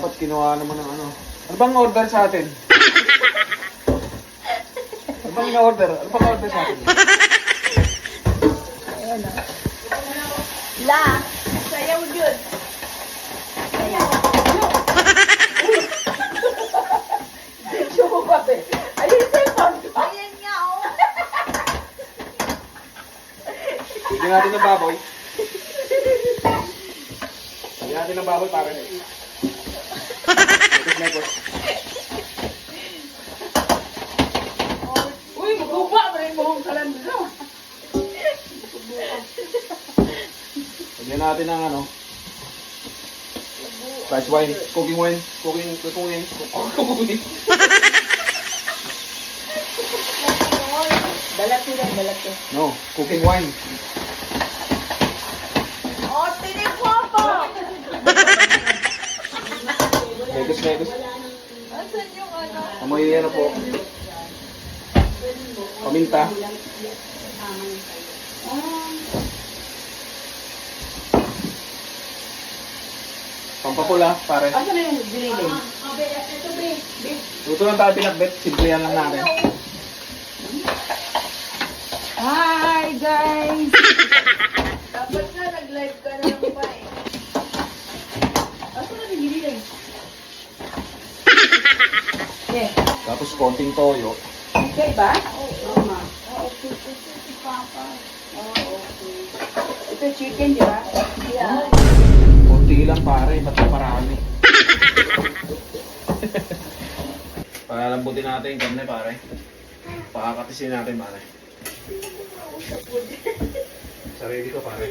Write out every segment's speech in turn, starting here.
dapat kinuha naman ng ano. Ano bang order sa atin? Ano bang order? Ano bang order sa atin? Ayan o. La! Sayaw yun. Sayaw. Show pa eh. Ayun sa phone. Ayan nga o. Bigyan natin ng baboy. Bigyan natin ng baboy para. Lekos. Uy, magkupa pa rin mo ang kalandro. Bigyan natin ng ano. Rice wine, cooking wine, cooking wine. Balat ko lang, balat ko. No, cooking wine. Oh, tinipapa! Lekos. Asan yung ano? Amoy ano po. Paminta. Pampapula, pare. Asan na yung grilling? Luto lang tayo pinakbet, simplihan lang natin. Hi, guys! Dapat na, nag-live ka na lang pa eh. Asan na yung grilling? Eh, Tapos konting toyo. okay ba? Oo, ma. Okay, si Papa. Okay. Ito chicken, di ba? Yeah. Konti lang pare, ba't na marami? Palalambutin natin yung karne pare. Pakakatisin natin pare. Sarili ko pare.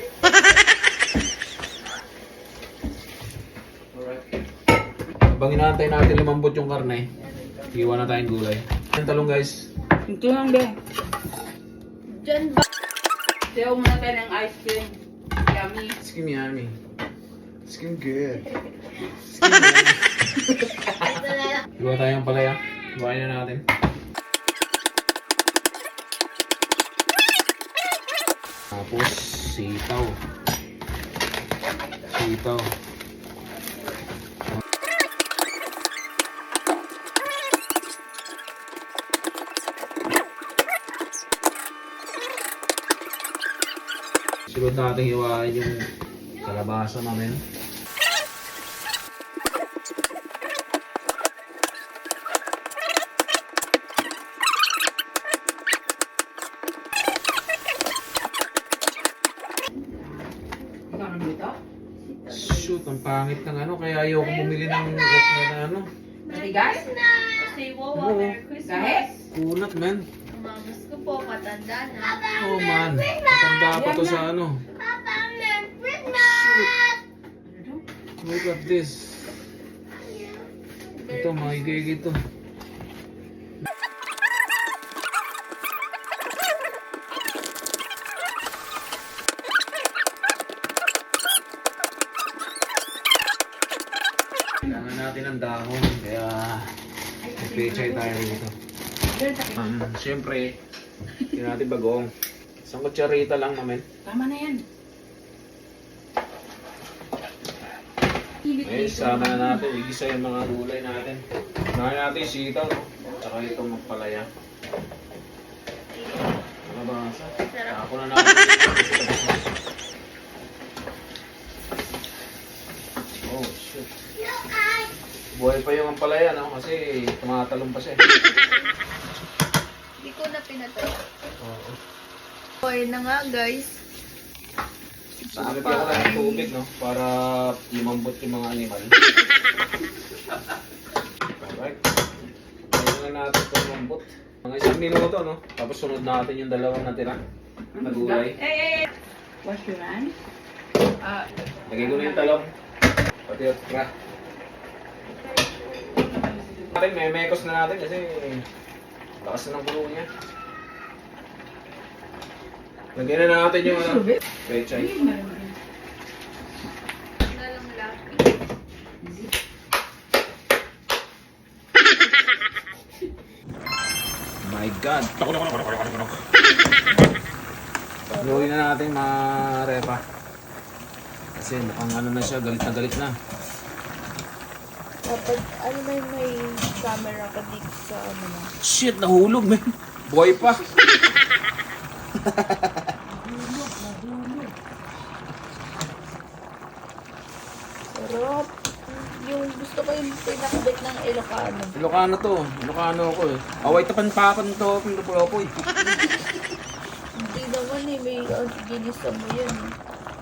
Alright. Habang inaantay natin lumambot yung karne, iwan na tayong gulay. Yung talong guys. Ito lang, be. Diyan ba? Sayaw muna tayo ng ice cream. Yummy. Skin yummy. Skin good. Iwa tayong palaya. Iwain na natin. Tapos sitaw. Sitaw. Sunod natin hiwain yung kalabasa namin. Shoot, ang pangit ng ano, kaya ayoko bumili ng okra na ano. Matigas? Say, wow, Oo. Merry Christmas. Gahit? Kunat man. Mamas ko po, matanda na. Oh man, matanda pa to sa ano. Look at this. Ito, makikigit to. Kailangan natin ng dahon, kaya pechay tayo dito. Siyempre, hindi natin bagong. Isang kutsarita lang namin. Tama na yan. Ngayon, sama na natin. Igisa yung mga gulay natin. Unahin natin yung sitaw, no? Tsaka itong magpalaya. Malabasa. Ako na natin. Oh, shit. Buhay pa yung ampalaya, no? Kasi tumatalong pa siya. Hindi ko na pinatay. Oo. Okay na nga, guys. Sanagit ako ng tubig, no? Para lumambot yung mga animal. Alright. Kailangan natin ito lumambot. Mga 1 minuto, no? Tapos sunod natin yung dalawang natira na gulay. Wash your hands. Lagay ko na yung talong. Pati yung okra. May mekos na natin kasi lakas na ng gulo niya. Lagyan na natin yung ano, pechay. Nalang laki. My God! Pagluhin na natin mga repa. Kasi mukhang ano na siya, galit na galit na. Dapat, ano may camera ka dito sa ano mo. Shit, nahulog, man. Boy pa. Sarap. Yung gusto ko yung pinakabit ng Ilocano. Ilocano to. Ilocano ako eh. Away tapan-papan to. Pinupulopoy. Hindi naman eh, may ginisa mo yun.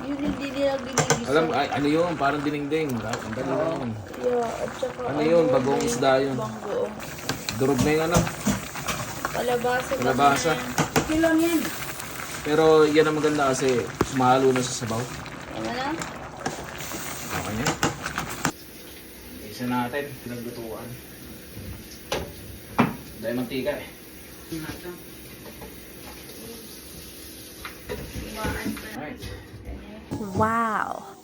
Yun hindi nila ginigisa. Alam, ay, ano yun? Parang dinengdeng. Ang galing yun. Yeah, at saka Ano yun? Bagong isda yun. Banggoong. Durog na yung ano. Kalabasa. Kalabasa. Kilo yan. Pero yan ang maganda kasi sumalo na sa sabaw. Ano na? Okay na. Isa natin. Pinaglutuan. Dahil mantika eh. Kumaan pa. Alright. Wow.